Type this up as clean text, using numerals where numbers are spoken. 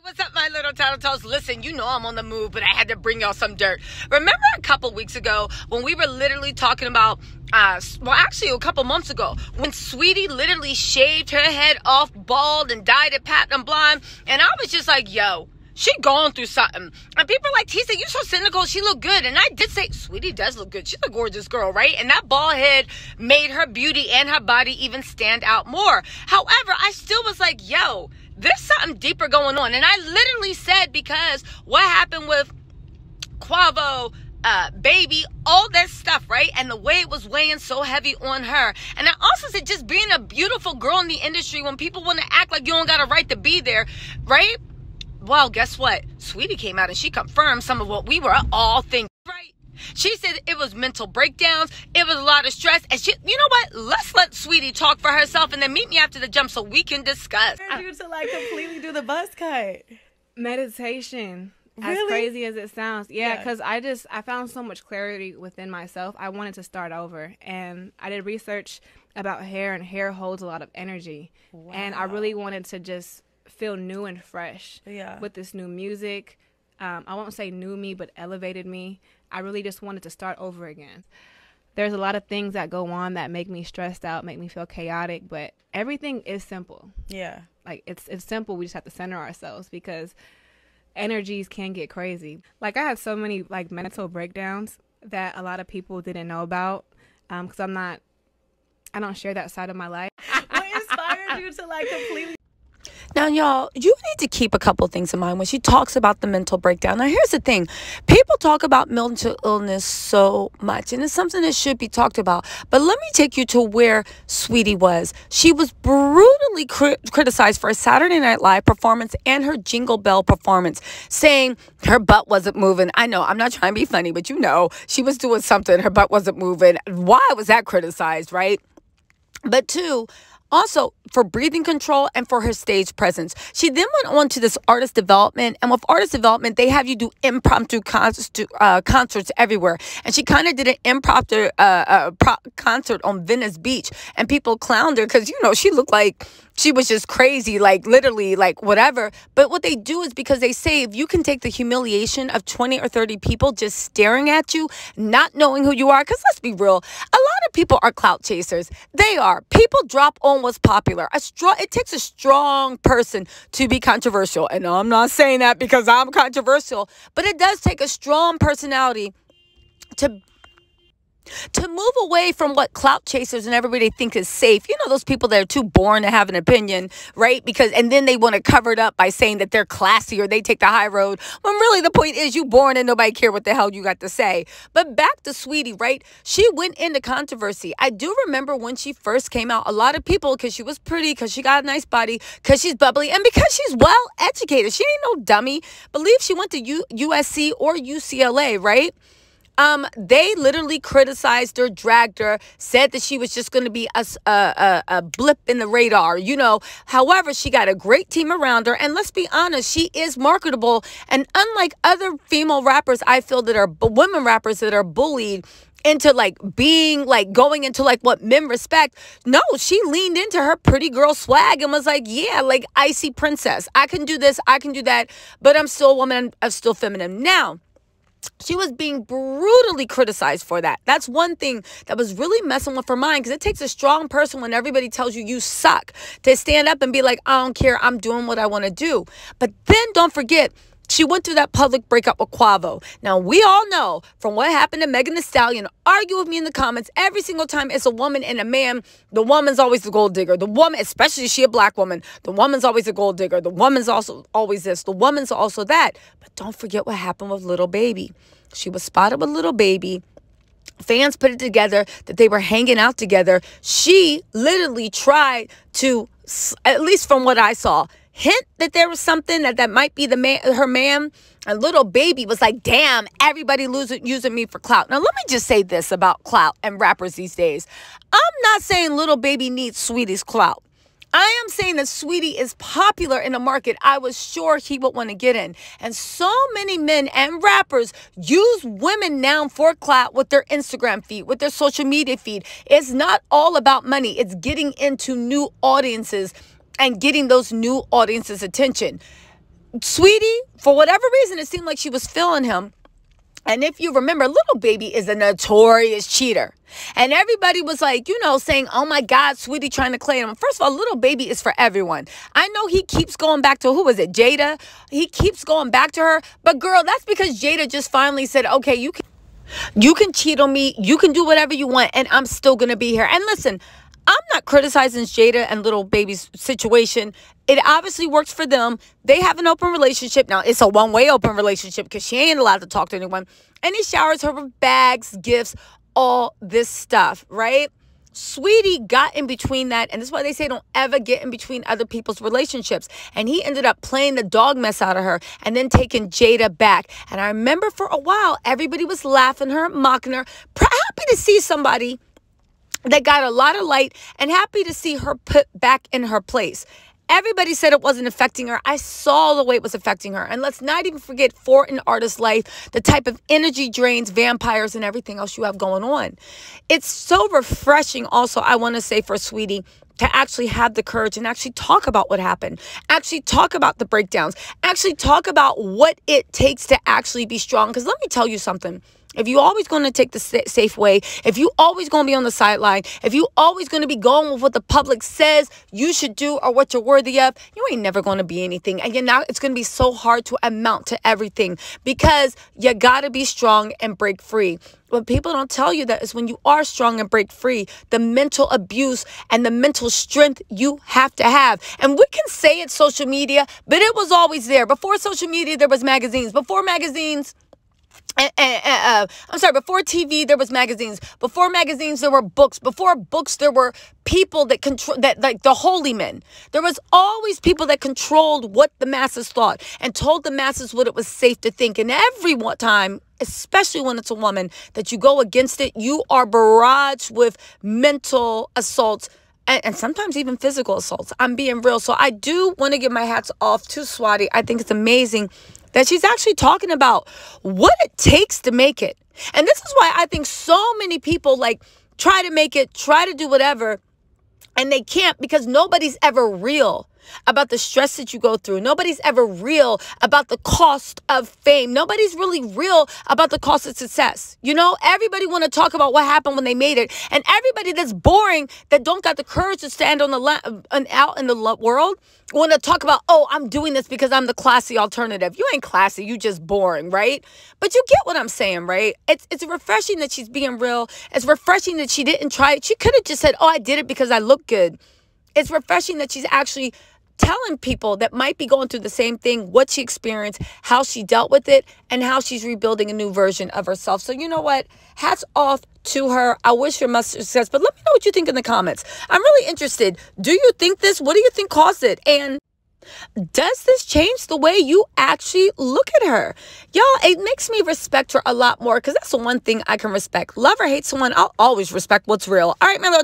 What's up, my little Tattle Tells? Listen, you know I'm on the move, but I had to bring y'all some dirt. Remember a couple weeks ago when we were literally talking about, actually a couple months ago, when Saweetie literally shaved her head off bald and dyed it platinum blonde, and I was just like, yo, she going through something. And people are like, Tisa, you so cynical. She look good. And I did say, Saweetie does look good. She's a gorgeous girl, right? And that bald head made her beauty and her body even stand out more. However, I still was like, yo, there's something deeper going on. And I literally said, because what happened with Quavo, baby, all that stuff, right? And the way it was weighing so heavy on her. And I also said, just being a beautiful girl in the industry, when people want to act like you don't got a right to be there, right? Well, guess what? Saweetie came out and she confirmed some of what we were all thinking, right? She said it was mental breakdowns. It was a lot of stress. And she, you know what? Let's let Saweetie talk for herself and then meet me after the jump so we can discuss. For you to like completely do the buzz cut. Meditation. Really? As crazy as it sounds. Yeah, because I found so much clarity within myself. I wanted to start over. And I did research about hair, and hair holds a lot of energy. Wow. And I really wanted to just feel new and fresh Yeah. with this new music. I won't say new me, but elevated me. I really just wanted to start over again. There's a lot of things that go on that make me stressed out, make me feel chaotic, but everything is simple. Yeah. Like it's simple. We just have to center ourselves because energies can get crazy. Like I had so many like mental breakdowns that a lot of people didn't know about because I don't share that side of my life. What inspired you to like completely? Now, y'all, you need to keep a couple things in mind when she talks about the mental breakdown. Now, here's the thing. People talk about mental illness so much, and it's something that should be talked about. But let me take you to where Saweetie was. She was brutally criticized for a Saturday Night Live performance and her Jingle Bell performance, saying her butt wasn't moving. I know, I'm not trying to be funny, but you know, she was doing something. Her butt wasn't moving. Why was that criticized, right? But two, also for breathing control and for her stage presence. She then went on to this artist development. And with artist development, they have you do impromptu concerts everywhere. And she kind of did an impromptu concert on Venice Beach. And people clowned her because, you know, she looked like she was just crazy, like literally, like whatever. But what they do is because they say if you can take the humiliation of 20 or 30 people just staring at you, not knowing who you are, because let's be real, a lot of people are clout chasers. They are. People drop on what's popular. It takes a strong person to be controversial. And I'm not saying that because I'm controversial, but it does take a strong personality to move away from what clout chasers and everybody think is safe. You know, those people that are too boring to have an opinion, right? And then they want to cover it up by saying that they're classy or they take the high road. When really the point is you boring and nobody care what the hell you got to say. But back to Saweetie, right? She went into controversy. I do remember when she first came out, a lot of people, because she was pretty, because she got a nice body, because she's bubbly, and because she's well educated. She ain't no dummy. Believe she went to USC or UCLA, right? They literally criticized her, dragged her, said that she was just going to be a blip in the radar, you know. However, she got a great team around her. And let's be honest, she is marketable. And unlike other female rappers, I feel that are women rappers that are bullied into like being like going into like what men respect. No, she leaned into her pretty girl swag and was like, yeah, like icy princess. I can do this. I can do that. But I'm still a woman. I'm still feminine. Now, she was being brutally criticized for that. That's one thing that was really messing with her mind, because it takes a strong person when everybody tells you you suck to stand up and be like, I don't care, I'm doing what I want to do. But then don't forget, she went through that public breakup with Quavo. Now, we all know from what happened to Megan Thee Stallion, argue with me in the comments, every single time it's a woman and a man, the woman's always the gold digger. The woman, especially she a black woman, the woman's always a gold digger. The woman's also always this. The woman's also that. But don't forget what happened with Lil Baby. She was spotted with Lil Baby. Fans put it together that they were hanging out together. She literally tried to, at least from what I saw, hint that there was something that might be her man. And Lil Baby was like, damn, everybody using me for clout. Now, let me just say this about clout and rappers these days. I'm not saying Lil Baby needs Saweetie's clout. I am saying that Saweetie is popular in the market. I was sure he would want to get in. And so many men and rappers use women now for clout with their Instagram feed, with their social media feed. It's not all about money. It's getting into new audiences and getting those new audiences' attention. Saweetie, for whatever reason, it seemed like she was feeling him. And if you remember, Little Baby is a notorious cheater. And everybody was like, saying, oh my God, Saweetie trying to claim him. First of all, Little Baby is for everyone. I know he keeps going back to, who was it, Jada? He keeps going back to her. But girl, that's because Jada just finally said, okay, you can cheat on me. You can do whatever you want. And I'm still going to be here. And listen, I'm not criticizing Jada and Little Baby's situation. It obviously works for them. They have an open relationship. Now, it's a one-way open relationship because she ain't allowed to talk to anyone. And he showers her with bags, gifts, all this stuff, right? Saweetie got in between that. And this is why they say don't ever get in between other people's relationships. And he ended up playing the dog mess out of her and then taking Jada back. And I remember for a while, everybody was laughing her, mocking her. Happy to see somebody that got a lot of light and happy to see her put back in her place. Everybody said it wasn't affecting her. I saw the way it was affecting her. And let's not even forget, for an artist's life, the type of energy drains, vampires, and everything else you have going on. It's so refreshing also, I want to say, for Saweetie to actually have the courage and actually talk about what happened, actually talk about the breakdowns, actually talk about what it takes to actually be strong. Because let me tell you something. If you always going to take the safe way, if you always going to be on the sideline, if you always going to be going with what the public says you should do or what you're worthy of, you ain't never going to be anything. And it's going to be so hard to amount to everything because you got to be strong and break free. What people don't tell you that is when you are strong and break free, the mental abuse and the mental strength you have to have. And we can say it's social media, but it was always there. Before social media, there was magazines. Before magazines, before TV, there was magazines. Before magazines, there were books. Before books, there were people that control that, like the holy men. There was always people that controlled what the masses thought and told the masses what it was safe to think. And every time, especially when it's a woman, that you go against it, you are barraged with mental assaults. And sometimes even physical assaults. I'm being real. So I do want to give my hats off to Saweetie. I think it's amazing that she's actually talking about what it takes to make it. And this is why I think so many people try to make it, try to do whatever, and they can't because nobody's ever real about the stress that you go through. Nobody's ever real about the cost of fame. Nobody's really real about the cost of success. Everybody want to talk about what happened when they made it. And everybody that's boring, that don't got the courage to stand on out in the world, want to talk about, oh, I'm doing this because I'm the classy alternative. You ain't classy. You just boring, right? But you get what I'm saying, right? It's refreshing that she's being real. It's refreshing that she didn't try it. She could have just said, oh, I did it because I look good. It's refreshing that she's actually telling people that might be going through the same thing, what she experienced, how she dealt with it, and how she's rebuilding a new version of herself. So you know what? Hats off to her. I wish her much success, but let me know what you think in the comments. I'm really interested. Do you think this? What do you think caused it? And does this change the way you actually look at her? Y'all, it makes me respect her a lot more because that's the one thing I can respect. Love or hate someone, I'll always respect what's real. All right, my little